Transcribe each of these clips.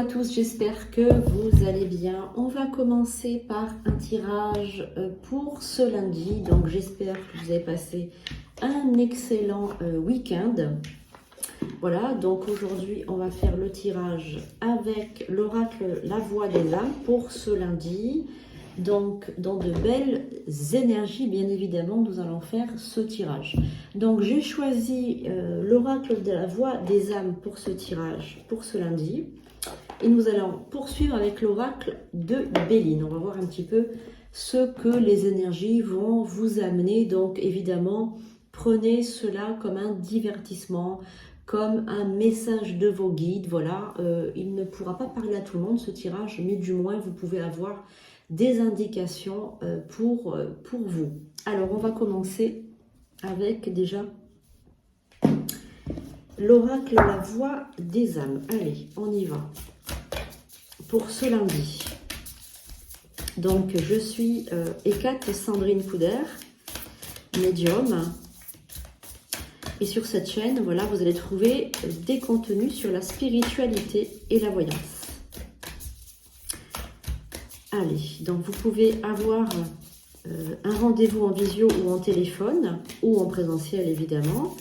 à tous, j'espère que vous allez bien. On va commencer par un tirage pour ce lundi. Donc j'espère que vous avez passé un excellent week-end. Voilà, donc aujourd'hui on va faire le tirage avec l'oracle La Voix des âmes pour ce lundi. Donc dans de belles énergies, bien évidemment, nous allons faire ce tirage. Donc j'ai choisi l'oracle de la Voix des âmes pour ce tirage, pour ce lundi. Et nous allons poursuivre avec l'oracle de Béline. On va voir un petit peu ce que les énergies vont vous amener. Donc évidemment, prenez cela comme un divertissement, comme un message de vos guides. Voilà, il ne pourra pas parler à tout le monde ce tirage, mais du moins vous pouvez avoir des indications pour vous. Alors on va commencer avec déjà l'oracle La Voix des âmes. Allez, on y va. Pour ce lundi. Donc je suis Hécate Sandrine Couder, médium. Et sur cette chaîne, voilà, vous allez trouver des contenus sur la spiritualité et la voyance. Allez, donc vous pouvez avoir un rendez-vous en visio ou en téléphone, ou en présentiel évidemment.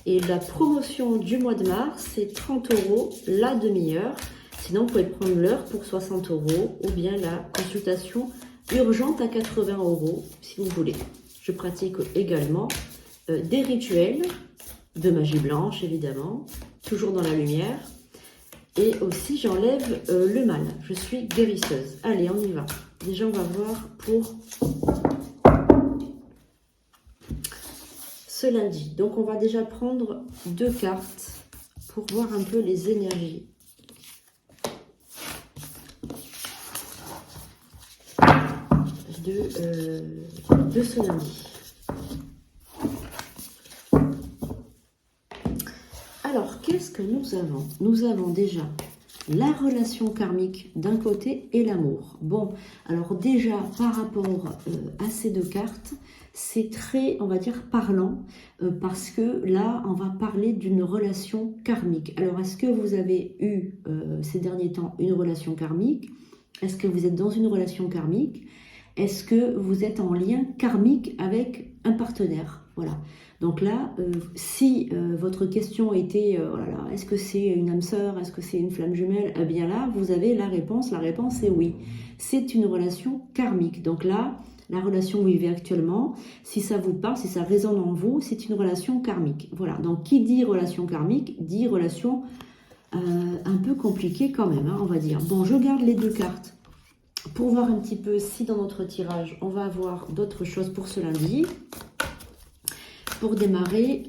Et la promotion du mois de mars, c'est 30 € la demi-heure. Sinon, vous pouvez prendre l'heure pour 60 € ou bien la consultation urgente à 80 € si vous voulez. Je pratique également des rituels de magie blanche, évidemment, toujours dans la lumière. Et aussi, j'enlève le mal. Je suis guérisseuse. Allez, on y va. Déjà, on va voir pour ce lundi. Donc, on va déjà prendre 2 cartes pour voir un peu les énergies. De ce lundi. Alors, qu'est-ce que nous avons? Nous avons déjà la relation karmique d'un côté et l'amour. Bon, alors déjà, par rapport à ces 2 cartes, c'est très, on va dire, parlant, parce que là, on va parler d'une relation karmique. Alors, est-ce que vous avez eu, ces derniers temps, une relation karmique? Est-ce que vous êtes dans une relation karmique? Est-ce que vous êtes en lien karmique avec un partenaire? Voilà. Donc là, si votre question était, oh là là, est-ce que c'est une âme sœur? Est-ce que c'est une flamme jumelle? Eh bien là, vous avez la réponse. La réponse est oui. C'est une relation karmique. Donc là, la relation que vous vivez actuellement, si ça vous parle, si ça résonne en vous, c'est une relation karmique. Voilà. Donc qui dit relation karmique, dit relation un peu compliquée quand même, hein, on va dire. Bon, je garde les 2 cartes pour voir un petit peu si dans notre tirage, on va avoir d'autres choses pour ce lundi. Pour démarrer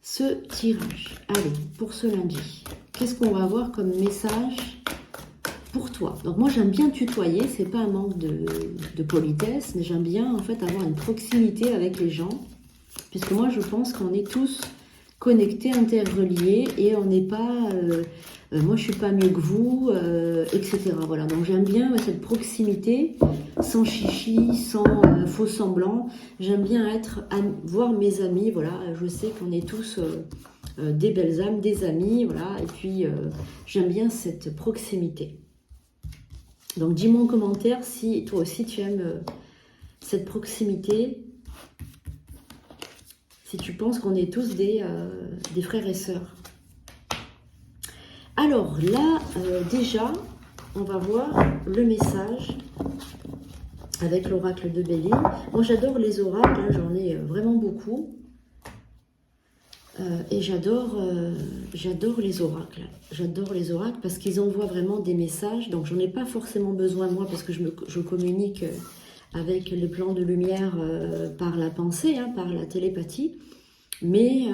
ce tirage. Allez, pour ce lundi, qu'est-ce qu'on va avoir comme message pour toi? Donc moi, j'aime bien tutoyer, c'est pas un manque de politesse, mais j'aime bien en fait avoir une proximité avec les gens, puisque moi, je pense qu'on est tous connectés, interreliés, et on n'est pas... moi, je suis pas mieux que vous, etc. Voilà, donc j'aime bien cette proximité, sans chichi, sans faux semblant. J'aime bien voir mes amis, voilà. Je sais qu'on est tous des belles âmes, des amis, voilà. Et puis, j'aime bien cette proximité. Donc, dis-moi en commentaire si toi aussi tu aimes cette proximité, si tu penses qu'on est tous des frères et sœurs. Alors là, déjà, on va voir le message avec l'oracle de Béline. Moi, j'adore les oracles, hein, j'en ai vraiment beaucoup. Et j'adore les oracles. J'adore les oracles parce qu'ils envoient vraiment des messages. Donc, j'en ai pas forcément besoin, moi, parce que je communique avec les plans de lumière par la pensée, hein, par la télépathie. Mais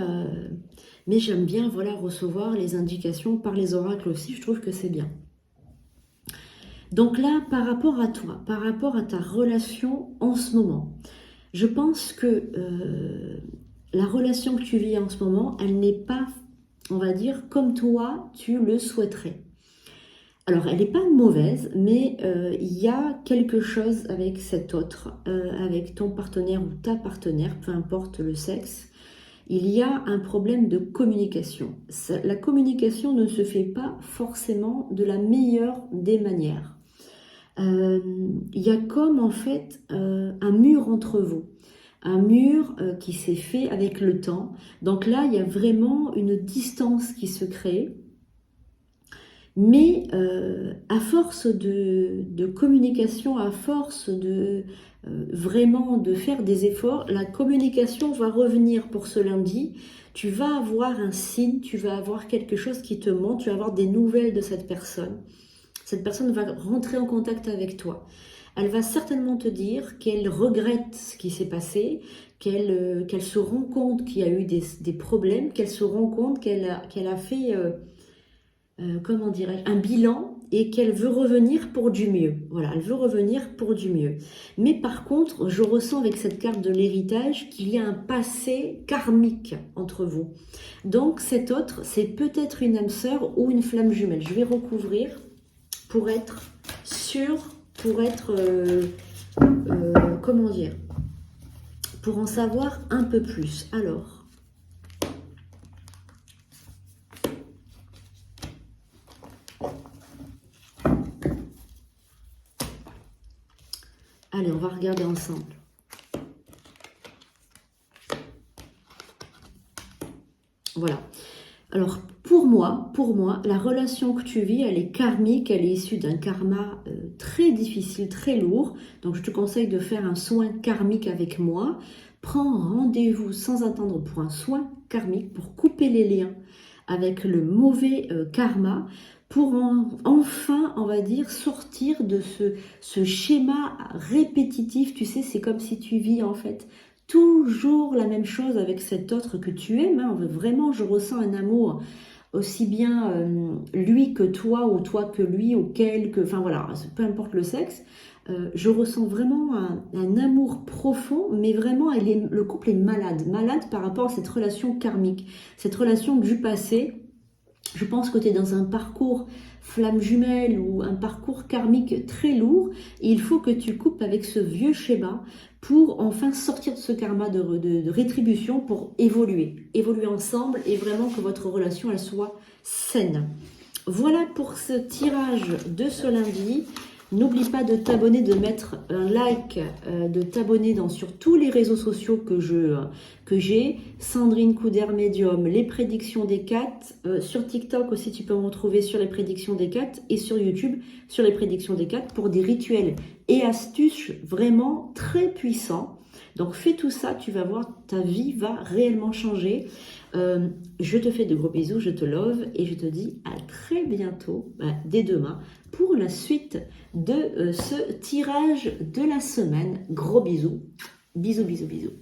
j'aime bien, voilà, recevoir les indications par les oracles aussi. Je trouve que c'est bien. Donc là, par rapport à toi, par rapport à ta relation en ce moment, je pense que la relation que tu vis en ce moment, elle n'est pas, on va dire, comme toi, tu le souhaiterais. Alors, elle n'est pas mauvaise, mais il y a quelque chose avec cet autre, avec ton partenaire ou ta partenaire, peu importe le sexe. il y a un problème de communication. La communication ne se fait pas forcément de la meilleure des manières. Il y a comme en fait un mur entre vous. Un mur qui s'est fait avec le temps. Donc là, il y a vraiment une distance qui se crée. Mais à force de communication, à force de vraiment de faire des efforts, la communication va revenir pour ce lundi. Tu vas avoir un signe, tu vas avoir quelque chose qui te montre, tu vas avoir des nouvelles de cette personne. Cette personne va rentrer en contact avec toi. Elle va certainement te dire qu'elle regrette ce qui s'est passé, qu'elle se rend compte qu'il y a eu des problèmes, qu'elle se rend compte qu'elle a fait... comment dirais-je, un bilan et qu'elle veut revenir pour du mieux. Voilà, elle veut revenir pour du mieux. Mais par contre, je ressens avec cette carte de l'héritage qu'il y a un passé karmique entre vous. Donc cet autre, c'est peut-être une âme sœur ou une flamme jumelle. Je vais recouvrir pour être sûre, pour être, comment dire, pour en savoir un peu plus. Alors, allez, on va regarder ensemble. Voilà. Alors, pour moi, la relation que tu vis, elle est karmique, elle est issue d'un karma très difficile, très lourd. Donc, je te conseille de faire un soin karmique avec moi. Prends rendez-vous sans attendre pour un soin karmique, pour couper les liens avec le mauvais karma, pour enfin, on va dire, sortir de ce schéma répétitif. Tu sais, c'est comme si tu vis en fait toujours la même chose avec cet autre que tu aimes. Hein. Vraiment, je ressens un amour aussi bien lui que toi, ou toi que lui, ou quelque... Enfin voilà, peu importe le sexe. Je ressens vraiment un amour profond, mais vraiment, le couple est malade. Malade par rapport à cette relation karmique, cette relation du passé. Je pense que tu es dans un parcours flamme jumelle ou un parcours karmique très lourd. Et il faut que tu coupes avec ce vieux schéma pour enfin sortir de ce karma de rétribution pour évoluer. Évoluer ensemble et vraiment que votre relation elle soit saine. Voilà pour ce tirage de ce lundi. N'oublie pas de t'abonner, de mettre un like, de t'abonner sur tous les réseaux sociaux que j'ai. Sandrine Couder Medium, les prédictions des 4. Sur TikTok aussi, tu peux me retrouver sur les prédictions des 4. Et sur YouTube, sur les prédictions des 4, pour des rituels et astuces vraiment très puissants. Donc fais tout ça, tu vas voir, ta vie va réellement changer. Je te fais de gros bisous, je te love et je te dis à très bientôt, dès demain, pour la suite de ce tirage de la semaine. Gros bisous, bisous, bisous, bisous.